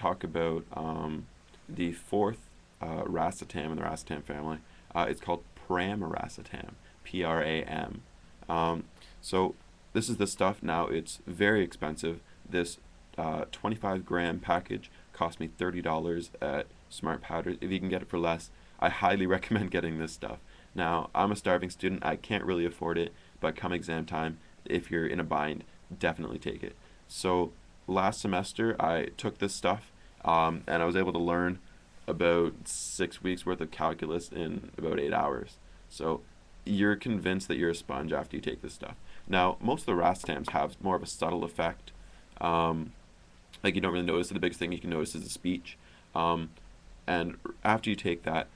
talk about the fourth racetam in the racetam family. It's called Pramiracetam, Pram. Um, so this is the stuff. Now it's very expensive. This 25-gram package cost me $30 at Smart Powders. If you can get it for less, I highly recommend getting this stuff. Now I'm a starving student. I can't really afford it, but come exam time, if you're in a bind, definitely take it. So last semester I took this stuff, and I was able to learn about 6 weeks worth of calculus in about 8 hours. So you're convinced that you're a sponge after you take this stuff. Now, most of the rastams have more of a subtle effect. Um, like you don't really notice it. The biggest thing you can notice is the speech. Um, and after you take that,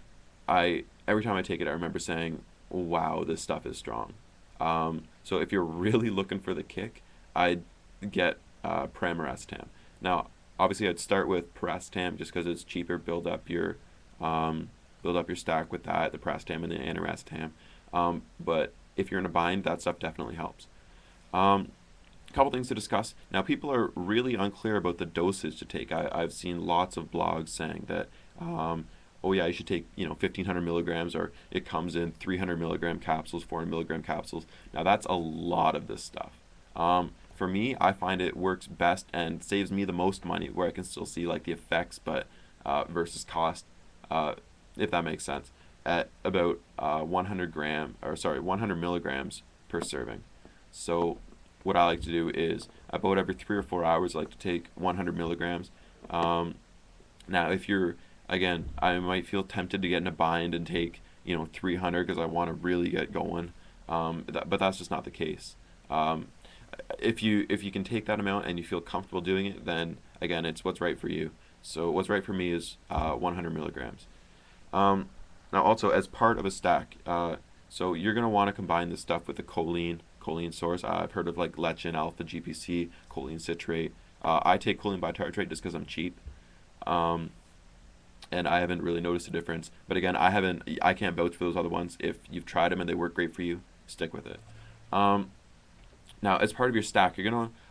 I every time I take it, I remember saying, "Wow, this stuff is strong." So if you're really looking for the kick, I'd get Pramiracetam. Now, obviously, I'd start with Paracetam just because it's cheaper. Um, build up your stack with that, the Paracetam and the Aniracetam. But if you're in a bind, that stuff definitely helps. Um, Couple things to discuss. Now, people are really unclear about the dosage to take. I've seen lots of blogs saying that, oh yeah, you should take 1,500 milligrams, or it comes in 300 milligram capsules, 400 milligram capsules. Now, that's a lot of this stuff. For me, I find it works best and saves me the most money, where I can still see like the effects, but versus cost, uh, if that makes sense, at about 100 milligrams per serving. So what I like to do is about every 3 or 4 hours, I like to take 100 milligrams. Um, Now, if you're, again, I might feel tempted to get in a bind and take 300 because I want to really get going, but that's just not the case. Um, if you can take that amount and you feel comfortable doing it, then again, it's what's right for you. So what's right for me is 100 milligrams. Um, Now, also as part of a stack, so you're gonna want to combine this stuff with the choline source. I've heard of like lectin, alpha GPC, choline citrate. I take choline bitartrate just because I'm cheap, um, and I haven't really noticed a difference. But again, I can't vouch for those other ones. If you've tried them and they work great for you, stick with it. Um, Now, as part of your stack,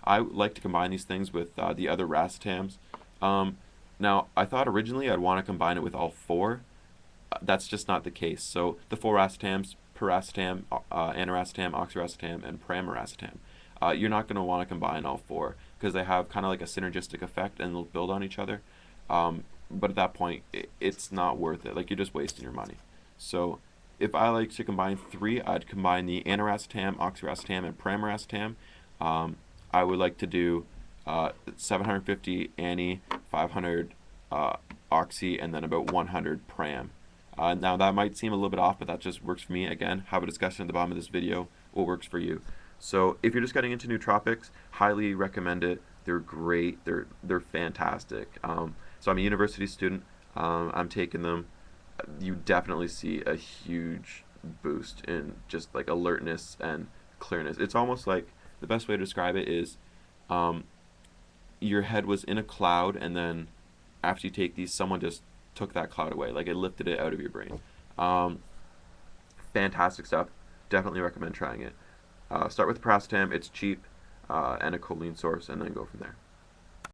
I like to combine these things with the other racetams. Um, Now, I thought originally I'd want to combine it with all four. That's just not the case. So the four acetams, piracetam, aniracetam, oxiracetam, and pramiracetam. You're not going to want to combine all four because they have kind of like a synergistic effect and they'll build on each other. But at that point, it's not worth it. Like you're just wasting your money. So if I like to combine three, I'd combine the aniracetam, oxiracetam, and pramiracetam. Um, I would like to do 750 ani, 500 oxy, and then about 100 pram. Now that might seem a little bit off, but that just works for me. Again, have a discussion at the bottom of this video. What works for you? So if you're just getting into nootropics, highly recommend it. They're great. They're fantastic. So I'm a university student. I'm taking them. You definitely see a huge boost in just like alertness and clearness. It's almost like the best way to describe it is um, your head was in a cloud, and then after you take these, someone just took that cloud away. Like it lifted it out of your brain. Um, Fantastic stuff. Definitely recommend trying it. Start with paracetam. It's cheap, and a choline source, and then go from there.